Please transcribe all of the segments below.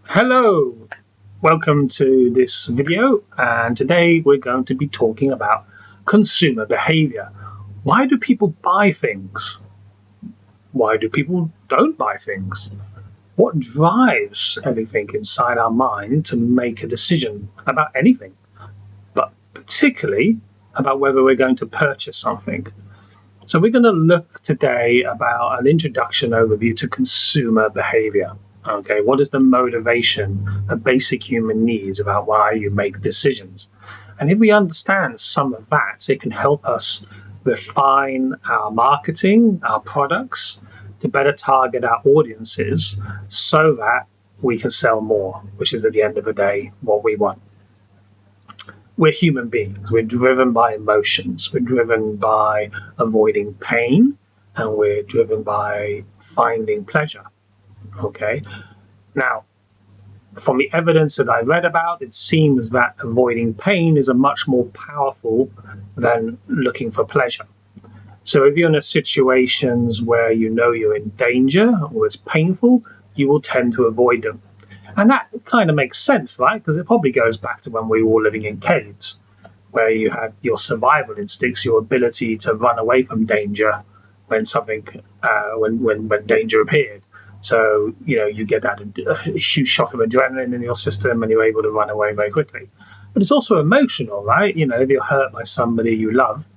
Hello, welcome to this video, and today we're going to be talking about consumer behavior. Why do people buy things? Why do people don't buy things? What drives everything inside our mind to make a decision about anything, but particularly about whether we're going to purchase something? So we're going to look today about an introduction overview to consumer behavior. Okay, what is the motivation of basic human needs about why you make decisions? And if we understand some of that, it can help us refine our marketing, our products, to better target our audiences so that we can sell more, which is at the end of the day what we want. We're human beings. We're driven by emotions. We're driven by avoiding pain, and we're driven by finding pleasure. Okay. Now, from the evidence that I read about, it seems that avoiding pain is a much more powerful than looking for pleasure. So if you're in a situations where you know you're in danger or it's painful, you will tend to avoid them. And that kind of makes sense, right? Because it probably goes back to when we were all living in caves, where you had your survival instincts, your ability to run away from danger when when danger appeared. So you get that huge shot of adrenaline in your system, and you're able to run away very quickly. But it's also emotional, right? If you're hurt by somebody you love,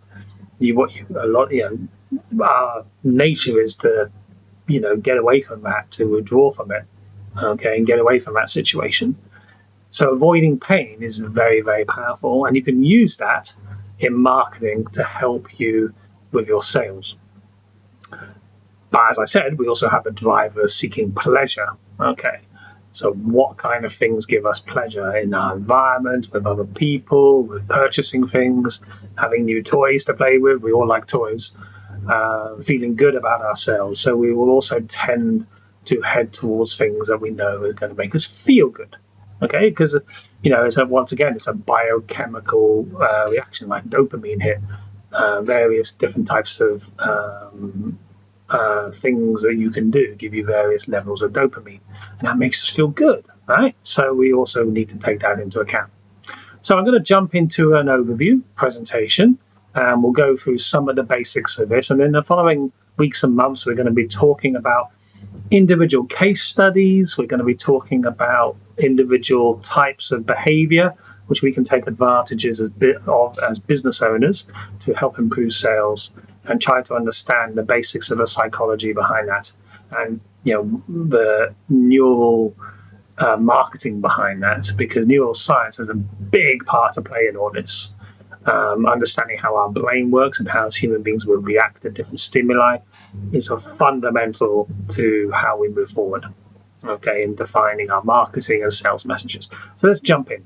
our nature is to get away from that, to withdraw from it, okay, and get away from that situation. So avoiding pain is very, very powerful, and you can use that in marketing to help you with your sales. But as I said, we also have a driver seeking pleasure. Okay, so what kind of things give us pleasure in our environment, with other people, with purchasing things, having new toys to play with? We all like toys. Feeling good about ourselves. So we will also tend to head towards things that we know is going to make us feel good. Okay, because once again, it's a biochemical reaction, like dopamine hit. Various different types of things that you can do give you various levels of dopamine, and that makes us feel good, right? So we also need to take that into account. So I'm going to jump into an overview presentation, and we'll go through some of the basics of this. And in the following weeks and months, we're going to be talking about individual case studies. We're going to be talking about individual types of behavior, which we can take advantages of as business owners to help improve sales, and try to understand the basics of the psychology behind that, and the neural marketing behind that, because neuroscience has a big part to play in all this. Understanding how our brain works and how human beings will react to different stimuli is a fundamental to how we move forward, okay, in defining our marketing and sales messages. So let's jump in.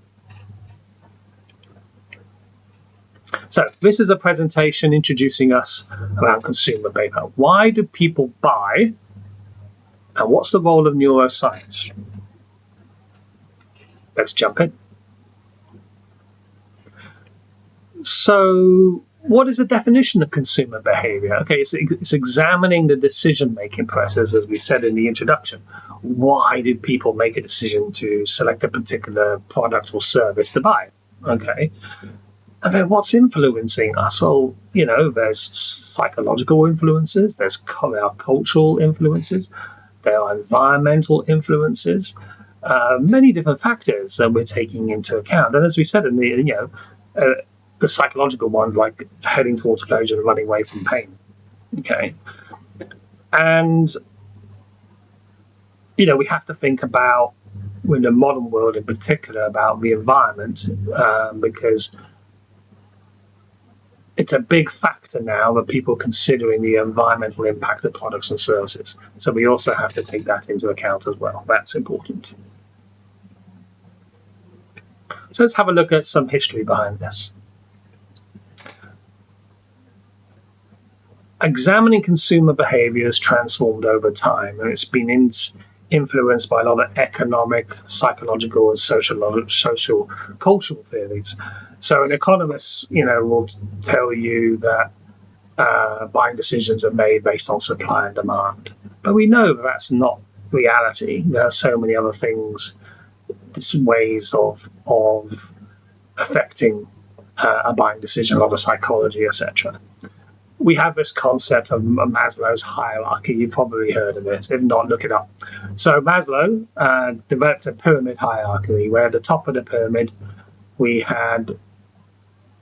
So this is a presentation introducing us around consumer behavior. Why do people buy, and what's the role of neuroscience? Let's jump in. So what is the definition of consumer behavior? Okay, it's examining the decision-making process, as we said in the introduction. Why did people make a decision to select a particular product or service to buy? Okay. And then what's influencing us? Well, there's psychological influences, there are cultural influences, there are environmental influences, many different factors that we're taking into account. And as we said in the psychological ones, like heading towards pleasure and running away from pain. Okay. And, we have to think about, in the modern world in particular, about the environment, because it's a big factor now that people are considering the environmental impact of products and services. So we also have to take that into account as well. That's important. So let's have a look at some history behind this. Examining consumer behavior has transformed over time, and it's been influenced by a lot of economic, psychological, and social cultural theories. So an economist, will tell you that buying decisions are made based on supply and demand. But we know that's not reality. There are so many other things ways of affecting a buying decision, a lot of psychology, etc. We have this concept of Maslow's hierarchy. You've probably heard of it. If not, look it up. So Maslow developed a pyramid hierarchy where at the top of the pyramid we had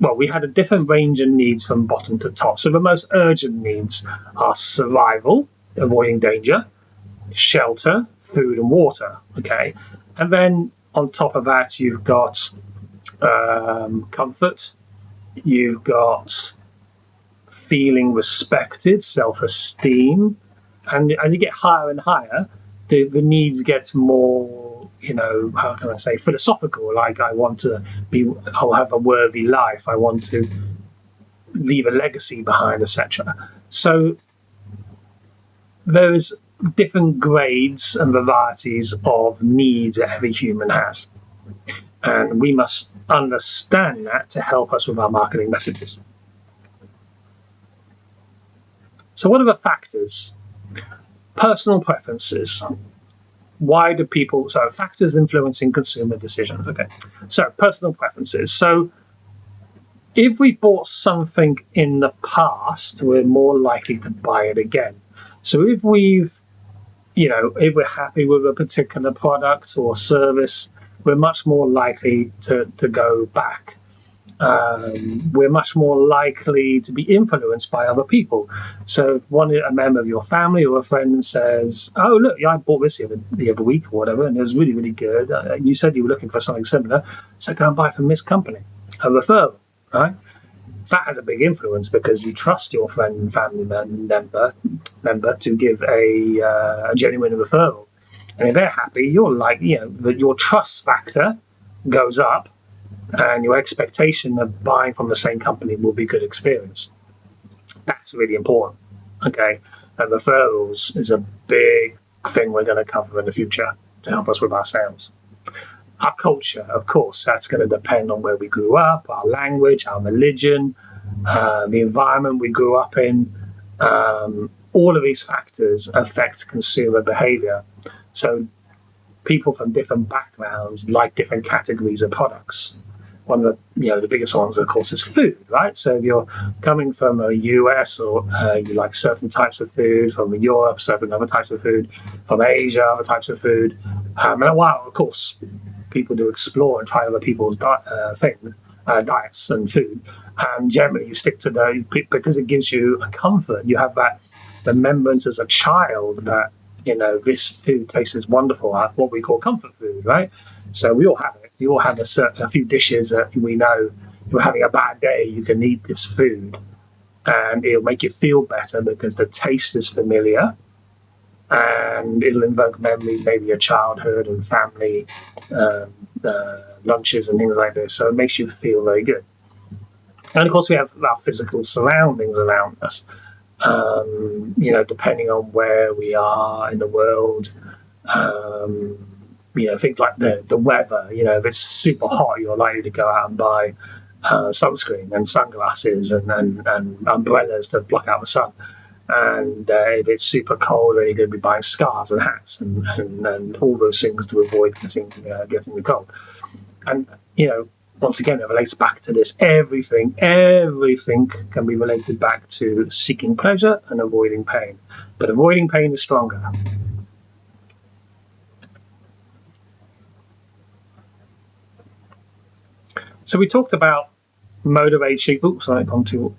a different range of needs from bottom to top. So the most urgent needs are survival, avoiding danger, shelter, food and water. Okay, and then on top of that you've got comfort, you've got feeling respected, self-esteem, and as you get higher and higher, the needs get more, how can I say, philosophical. Like I'll have a worthy life. I want to leave a legacy behind, etc. So there's different grades and varieties of needs that every human has, and we must understand that to help us with our marketing messages. So what are the factors? Personal preferences. Why do people... So factors influencing consumer decisions. Okay. So personal preferences. So if we bought something in the past, we're more likely to buy it again. So if we're happy with a particular product or service, we're much more likely to go back. We're much more likely to be influenced by other people. So if a member of your family or a friend says, "Oh, look, yeah, I bought this the other week or whatever, and it was really, really good. You said you were looking for something similar, so go and buy from this company." A referral, right? That has a big influence because you trust your friend and family member to give a genuine referral. And if they're happy, your trust factor goes up, and your expectation of buying from the same company will be good experience. That's really important. Okay, and referrals is a big thing we're going to cover in the future to help us with our sales. Our culture, of course, that's going to depend on where we grew up, our language, our religion, the environment we grew up in. All of these factors affect consumer behavior. So people from different backgrounds like different categories of products. One of the biggest ones, of course, is food, right? So if you're coming from a US, or you like certain types of food, from Europe, certain other types of food, from Asia, other types of food, and while, of course, people do explore and try other people's diets and food, generally you stick to because it gives you a comfort. You have that remembrance as a child that this food tastes wonderful, what we call comfort food, right? So we all have it. You all have a few dishes that we know. You're having a bad day, you can eat this food, and it'll make you feel better because the taste is familiar, and it'll invoke memories, maybe your childhood and family lunches and things like this. So it makes you feel very good. And of course, we have our physical surroundings around us. Depending on where we are in the world, things like the weather. If it's super hot, you're likely to go out and buy sunscreen and sunglasses and umbrellas to block out the sun. And if it's super cold, then you're going to be buying scarves and hats and all those things to avoid getting the cold. And once again, it relates back to this. Everything can be related back to seeking pleasure and avoiding pain. But avoiding pain is stronger. So we talked about motivation. Oops, sorry, gone too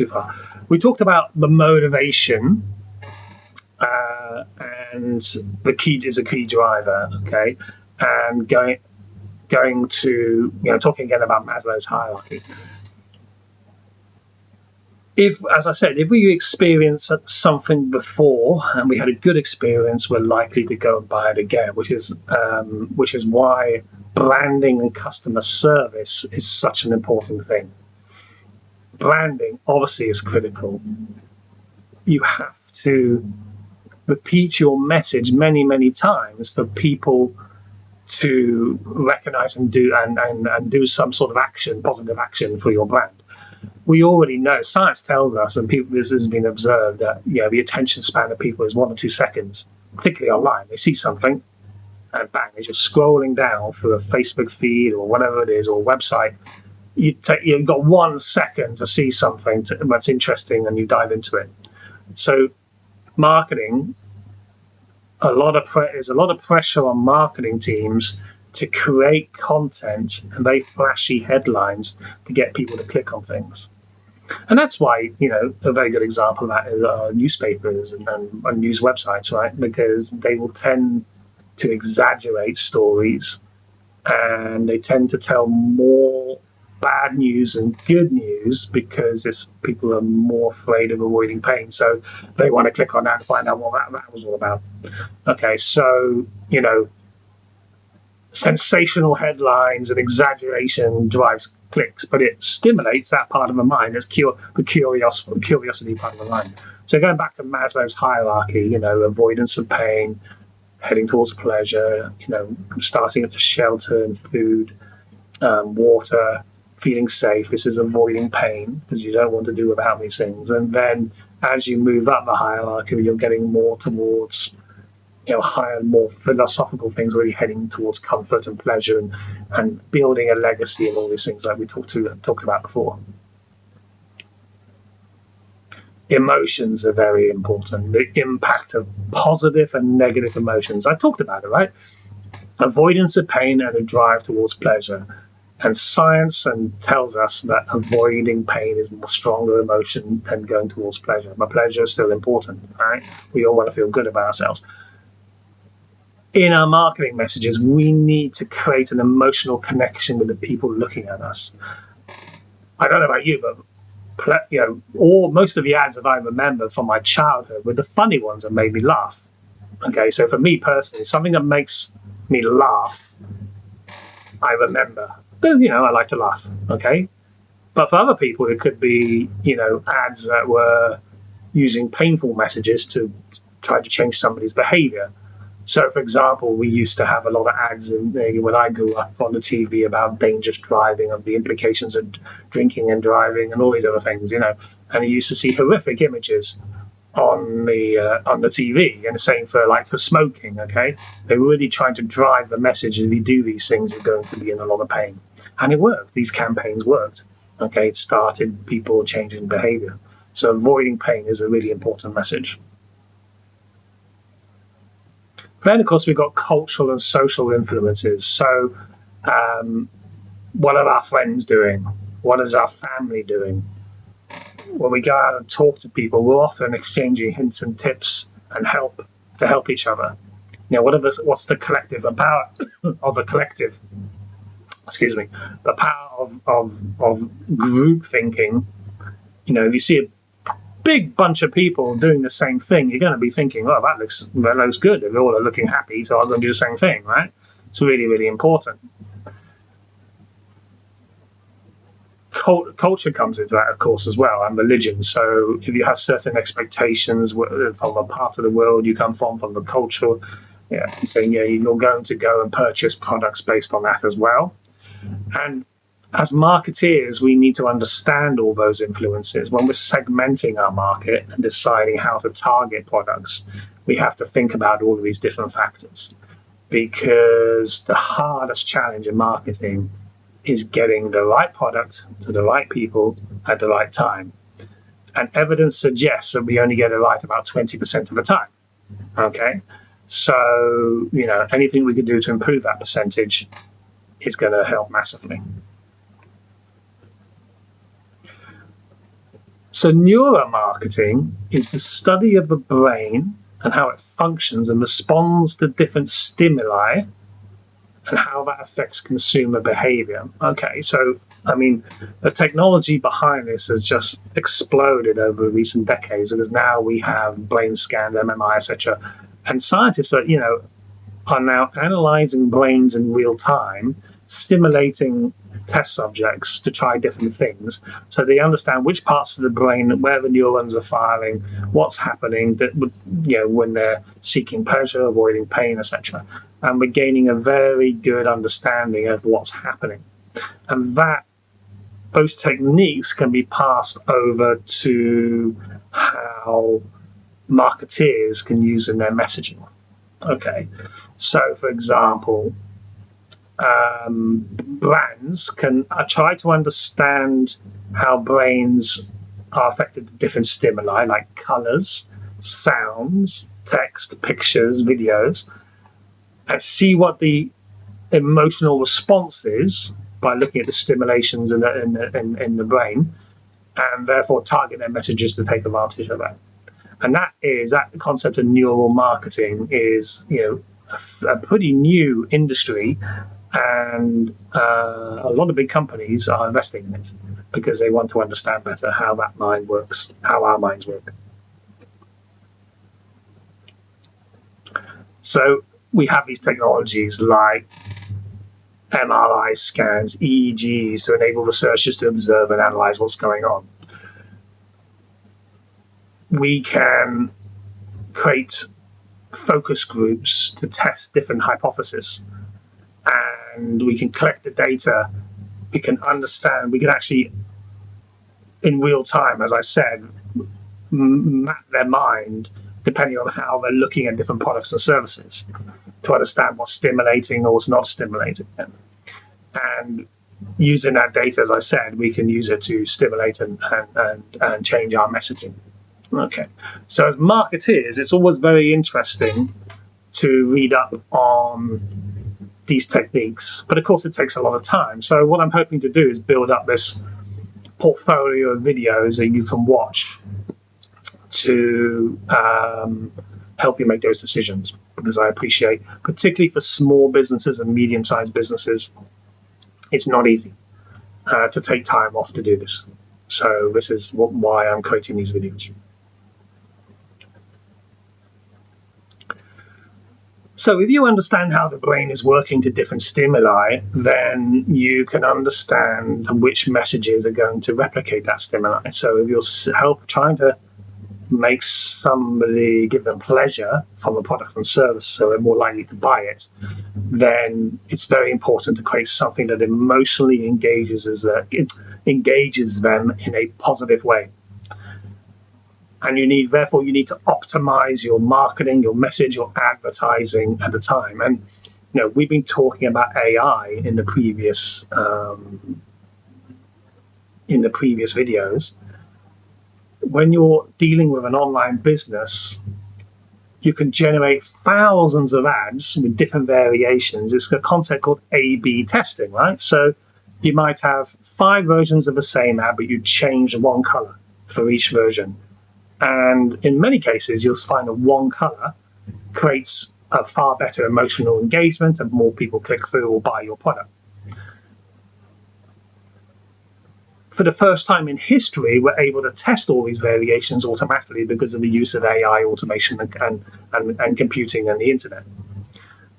far. We talked about the motivation, and the key is a key driver. Okay, and going to talking again about Maslow's hierarchy. If we experienced something before and we had a good experience, we're likely to go and buy it again, which is why branding and customer service is such an important thing. Branding obviously is critical. You have to repeat your message many, many times for people to recognize and do some sort of action, positive action for your brand. We already know, science tells us, and this has been observed, that the attention span of people is 1 or 2 seconds, particularly online. They see something, and bang, as you're scrolling down through a Facebook feed or whatever it is, or website, you've got 1 second to see something that's interesting, and you dive into it. So marketing, there's a lot of pressure on marketing teams to create content and very flashy headlines to get people to click on things. And that's why, a very good example of that is newspapers and news websites, right? Because they will tend to exaggerate stories, and they tend to tell more bad news and good news because people are more afraid of avoiding pain. So they want to click on that and find out what that was all about. Okay, so, sensational headlines and exaggeration drives clicks, but it stimulates that part of the mind. It's the curiosity part of the mind. So going back to Maslow's hierarchy, avoidance of pain, heading towards pleasure, starting at the shelter and food, water, feeling safe. This is avoiding pain because you don't want to do without these things. And then as you move up the hierarchy, you're getting more towards higher, more philosophical things, really heading towards comfort and pleasure and building a legacy and all these things like we talked about before. Emotions are very important. The impact of positive and negative emotions. I talked about it, right? Avoidance of pain and a drive towards pleasure. And science tells us that avoiding pain is a more stronger emotion than going towards pleasure. But pleasure is still important, right? We all want to feel good about ourselves. In our marketing messages, we need to create an emotional connection with the people looking at us. I don't know about you, but most of the ads that I remember from my childhood were the funny ones that made me laugh. Okay, so for me personally, something that makes me laugh, I remember. But, I like to laugh. Okay, but for other people, it could be ads that were using painful messages to try to change somebody's behavior. So, for example, we used to have a lot of ads when I grew up on the TV about dangerous driving and the implications of drinking and driving and all these other things, And you used to see horrific images on the TV, and the same for smoking. Okay, they were really trying to drive the message: if you do these things, you're going to be in a lot of pain, and it worked. These campaigns worked. Okay, it started people changing behavior. So, avoiding pain is a really important message. Then, of course, we've got cultural and social influences. So, what are our friends doing? What is our family doing? When we go out and talk to people, we're often exchanging hints and tips and help each other. What's the collective? The power of a collective. Excuse me. The power of group thinking. If you see a big bunch of people doing the same thing, you're going to be thinking, "Oh, that looks good. They all are looking happy, so I'm going to do the same thing." Right? It's really, really important. Culture comes into that, of course, as well, and religion. So if you have certain expectations from a part of the world you come from the culture, saying you're going to go and purchase products based on that as well. And as marketeers, we need to understand all those influences. When we're segmenting our market and deciding how to target products, we have to think about all of these different factors, because the hardest challenge in marketing is getting the right product to the right people at the right time. And evidence suggests that we only get it right about 20% of the time. Okay? So, anything we can do to improve that percentage is going to help massively. So neuromarketing is the study of the brain and how it functions and responds to different stimuli and how that affects consumer behavior. Okay, so, the technology behind this has just exploded over recent decades, because now we have brain scans, MRI, etc. And scientists are now analyzing brains in real time, stimulating test subjects to try different things, so they understand which parts of the brain, where the neurons are firing, what's happening, that when they're seeking pleasure, avoiding pain, etc. And we're gaining a very good understanding of what's happening, and those techniques can be passed over to how marketeers can use in their messaging. Okay, So, for example, brands can try to understand how brains are affected by different stimuli like colors, sounds, text, pictures, videos, and see what the emotional response is by looking at the stimulations in the brain, and therefore target their messages to take advantage of that. And that concept of neural marketing is, a pretty new industry, and a lot of big companies are investing in it because they want to understand better how that mind works, how our minds work. So we have these technologies like MRI scans, EEGs, to enable researchers to observe and analyze what's going on. We can create focus groups to test different hypotheses, and we can collect the data. We can understand, we can actually, in real time, as I said, map their mind depending on how they're looking at different products and services to understand what's stimulating or what's not stimulating them. And using that data, as I said, we can use it to stimulate and change our messaging. Okay, so as marketeers, it's always very interesting to read up on these techniques, but of course it takes a lot of time. So what I'm hoping to do is build up this portfolio of videos that you can watch to help you make those decisions, because I appreciate, particularly for small businesses and medium-sized businesses, it's not easy to take time off to do this. So this is why I'm creating these videos. So if you understand how the brain is working to different stimuli, then you can understand which messages are going to replicate that stimuli. So if you're trying to make somebody, give them pleasure from a product and service so they're more likely to buy it, then it's very important to create something that emotionally engages them in a positive way. And you need to optimize your marketing, your message, your advertising at the time. And we've been talking about AI in the previous videos. When you're dealing with an online business, you can generate thousands of ads with different variations. It's a concept called A/B testing, right? So you might have 5 versions of the same ad, but you change one color for each version. And in many cases, you'll find that one color creates a far better emotional engagement and more people click through or buy your product. For the first time in history, we're able to test all these variations automatically because of the use of AI, automation, and computing and the internet.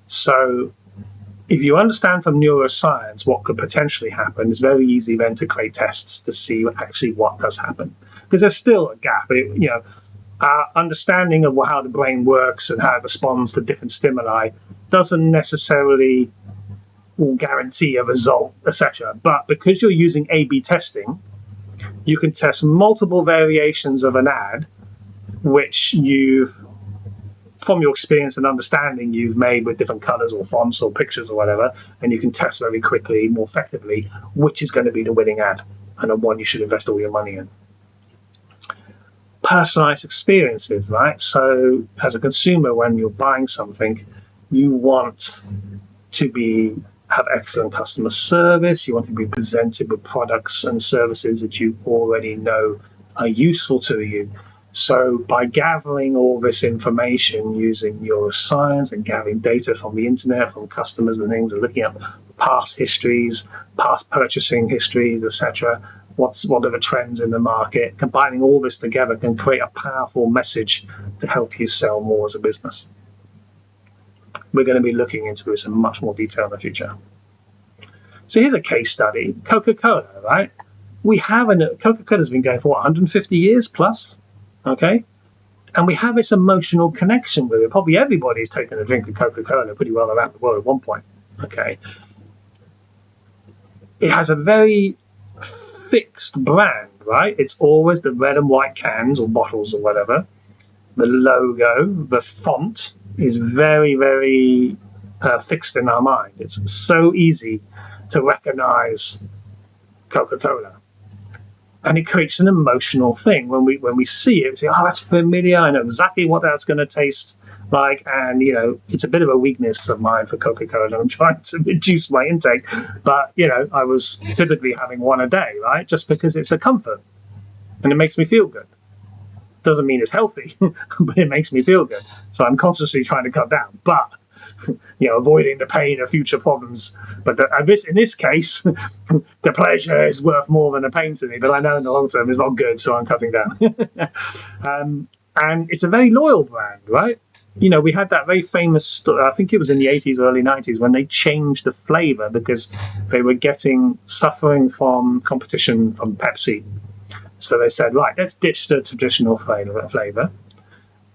So if you understand from neuroscience what could potentially happen, it's very easy then to create tests to see actually what does happen. Because there's still a gap. Our understanding of how the brain works and how it responds to different stimuli doesn't necessarily will guarantee a result, etc. But because you're using A/B testing, you can test multiple variations of an ad, which from your experience and understanding, you've made with different colors or fonts or pictures or whatever, and you can test very quickly, more effectively, which is going to be the winning ad and the one you should invest all your money in. Personalized experiences, right? So as a consumer, when you're buying something, you want to have excellent customer service. You want to be presented with products and services that you already know are useful to you. So by gathering all this information using neuroscience and gathering data from the internet, from customers and things, and looking at past histories, past purchasing histories, etc., what are the trends in the market, combining all this together can create a powerful message to help you sell more as a business. We're going to be looking into this in much more detail in the future. So here's a case study. Coca-Cola, right? Coca-Cola's been going for 150 years plus, okay? And we have this emotional connection with it. Probably everybody's taken a drink of Coca-Cola pretty well around the world at one point, okay? It has a very fixed brand, right? It's always the red and white cans or bottles or whatever. The logo, the font is very, very fixed in our mind. It's so easy to recognize Coca-Cola, and it creates an emotional thing when we see it. We say, "Oh, that's familiar. I know exactly what that's going to taste like." And it's a bit of a weakness of mine for Coca-Cola. I'm trying to reduce my intake, but I was typically having one a day, right? Just because it's a comfort and it makes me feel good. Doesn't mean it's healthy, but it makes me feel good. So I'm consciously trying to cut down, but avoiding the pain of future problems. But in this case, the pleasure is worth more than the pain to me. But I know in the long term it's not good, so I'm cutting down. And it's a very loyal brand, right? We had that very famous, I think it was in the 80s or early 90s, when they changed the flavor because they were suffering from competition from Pepsi. So they said, right, let's ditch the traditional flavor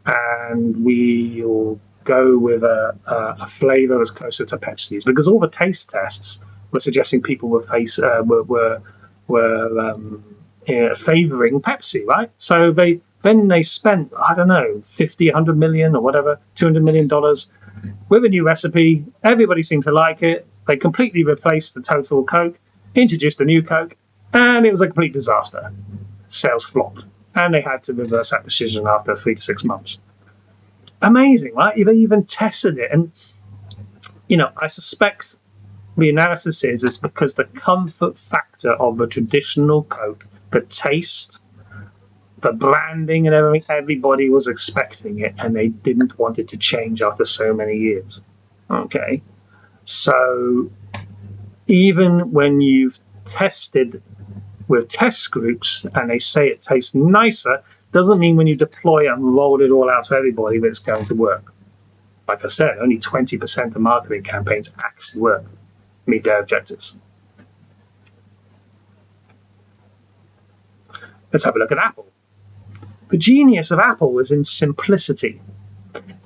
and we'll go with a flavor that's closer to Pepsi's, because all the taste tests were suggesting people were favoring Pepsi, right? So they spent, I don't know, 50, 100 million or whatever, $200 million with a new recipe. Everybody seemed to like it. They completely replaced the total Coke, introduced a new Coke, and it was a complete disaster. Sales flopped, and they had to reverse that decision after 3 to 6 months. Amazing, right? They even tested it, and I suspect the analysis is it's because the comfort factor of the traditional Coke, the taste, the branding, and everything, everybody was expecting it, and they didn't want it to change after so many years. Okay, so even when you've tested with test groups and they say it tastes nicer, doesn't mean when you deploy it and roll it all out to everybody that it's going to work. Like I said, only 20% of marketing campaigns actually work, meet their objectives. Let's have a look at Apple. The genius of Apple was in simplicity.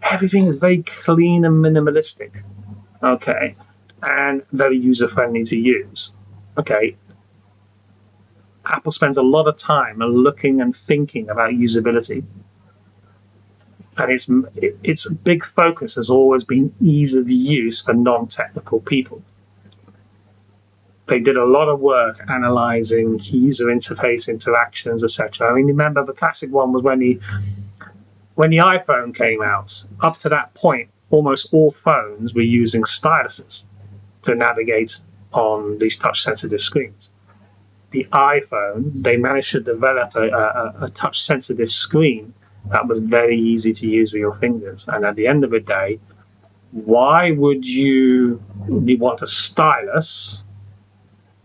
Everything is very clean and minimalistic, okay, and very user-friendly to use. Okay, Apple spends a lot of time looking and thinking about usability. And its big focus has always been ease of use for non-technical people. They did a lot of work analyzing user interface interactions, etc. I mean, remember the classic one was when the iPhone came out. Up to that point, almost all phones were using styluses to navigate on these touch-sensitive screens. The iPhone, they managed to develop a touch-sensitive screen that was very easy to use with your fingers. And at the end of the day, why would you want a stylus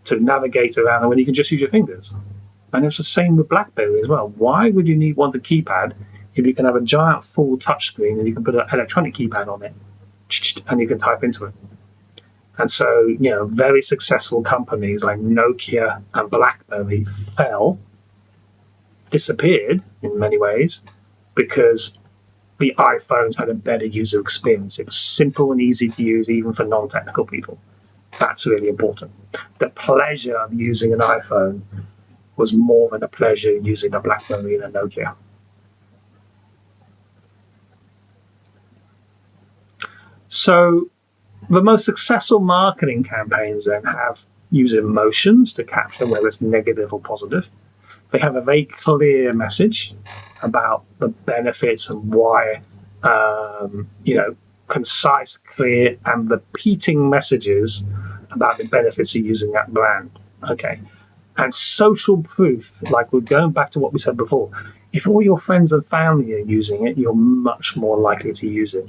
to navigate around when you can just use your fingers? And it's the same with BlackBerry as well. Why would you want a keypad if you can have a giant full touchscreen and you can put an electronic keypad on it and you can type into it? And so, very successful companies like Nokia and BlackBerry disappeared in many ways, because the iPhones had a better user experience. It was simple and easy to use, even for non-technical people. That's really important. The pleasure of using an iPhone was more than a pleasure using a BlackBerry and a Nokia. So the most successful marketing campaigns then use emotions to capture whether it's negative or positive. They have a very clear message about the benefits and why, concise, clear, and repeating messages about the benefits of using that brand. Okay. And social proof, like we're going back to what we said before, if all your friends and family are using it, you're much more likely to use it.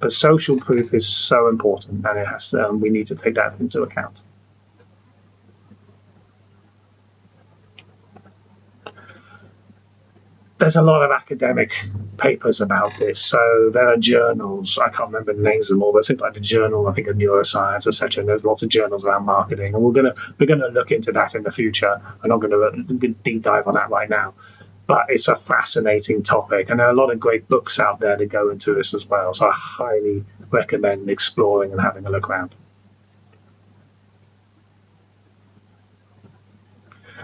But social proof is so important, and we need to take that into account. There's a lot of academic papers about this. So there are journals. I can't remember the names of them all, but it's like the journal, I think, of neuroscience, etc. And there's lots of journals around marketing, and we're gonna look into that in the future. I'm not going to deep dive on that right now, but it's a fascinating topic, and there are a lot of great books out there that go into this as well. So I highly recommend exploring and having a look around.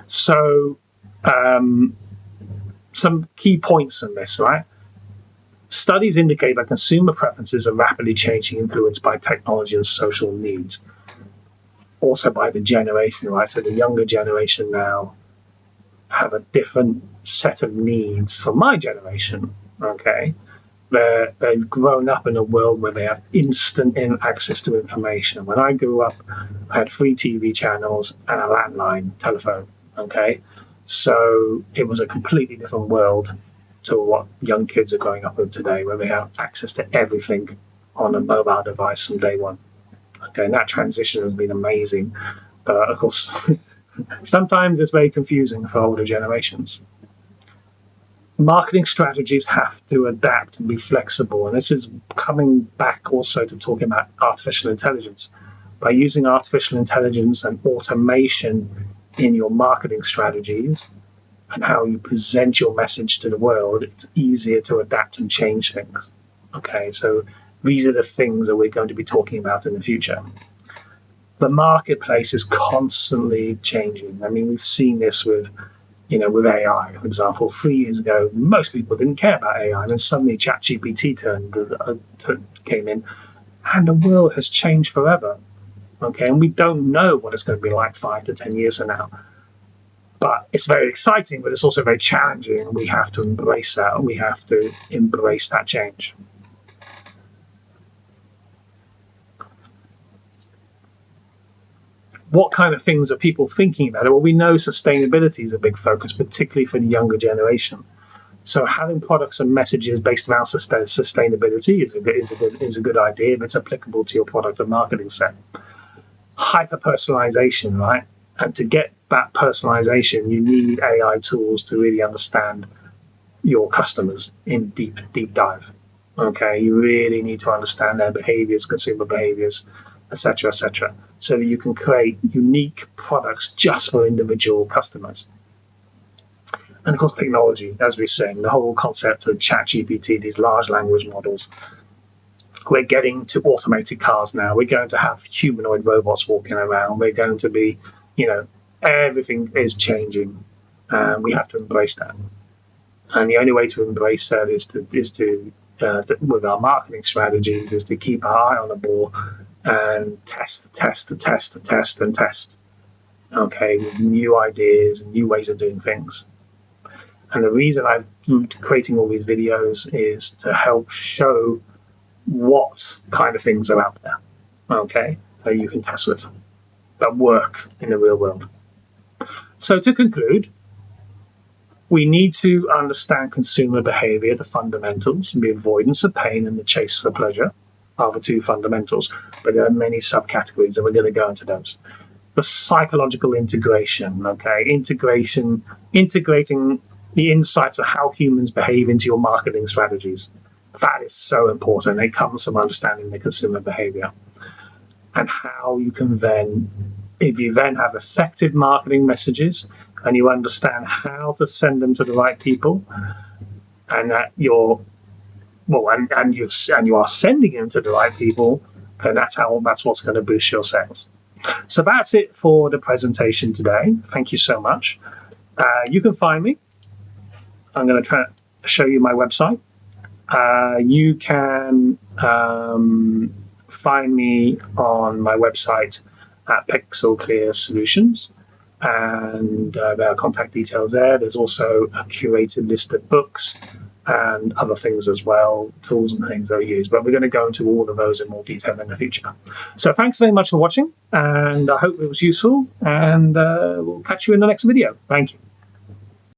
So some key points in this, right? Studies indicate that consumer preferences are rapidly changing, influenced by technology and social needs. Also by the generation, right? So the younger generation now have a different set of needs from my generation, okay? They've grown up in a world where they have instant access to information. When I grew up, I had 3 TV channels and a landline telephone, okay? So it was a completely different world to what young kids are growing up with today, where they have access to everything on a mobile device from day one. Okay, and that transition has been amazing. But of course, sometimes it's very confusing for older generations. Marketing strategies have to adapt and be flexible. And this is coming back also to talking about artificial intelligence. By using artificial intelligence and automation in your marketing strategies and how you present your message to the world, it's easier to adapt and change things. Okay, so these are the things that we're going to be talking about in the future. The marketplace is constantly changing. I mean, we've seen this with AI, for example. 3 years ago, most people didn't care about AI, and then suddenly ChatGPT came in, and the world has changed forever. Okay, and we don't know what it's going to be like 5 to 10 years from now. But it's very exciting, but it's also very challenging, and we have to embrace that, and we have to embrace that change. What kind of things are people thinking about? Well, we know sustainability is a big focus, particularly for the younger generation. So having products and messages based around sustainability is a good idea if it's applicable to your product and marketing set. Hyper-personalization, right? And to get that personalization, you need AI tools to really understand your customers in deep dive. Okay, you really need to understand their behaviors, consumer behaviors, etc., so that you can create unique products just for individual customers. And of course, technology, as we're saying, the whole concept of ChatGPT, these large language models. We're getting to automated cars now. We're going to have humanoid robots walking around. We're going to be, everything is changing. We have to embrace that. And the only way to embrace that is to with our marketing strategies, is to keep our eye on the ball and test. Okay, with new ideas and new ways of doing things. And the reason I'm creating all these videos is to help show what kind of things are out there, okay, that you can test with, that work in the real world. So to conclude, we need to understand consumer behavior, the fundamentals, the avoidance of pain and the chase for pleasure are the 2 fundamentals, but there are many subcategories and we're going to go into those. The psychological integration, okay, integrating the insights of how humans behave into your marketing strategies. That is so important. It comes from understanding the consumer behavior and how you can then, if you then have effective marketing messages and you understand how to send them to the right people, and that you are sending them to the right people, then that's what's going to boost your sales. So that's it for the presentation today. Thank you so much. You can find me. I'm going to try to show you my website. You can find me on my website at Pixel Clear Solutions, and there are contact details there. There's also a curated list of books and other things as well, tools and things that I use. But we're going to go into all of those in more detail in the future. So thanks very much for watching, and I hope it was useful, and we'll catch you in the next video. Thank you.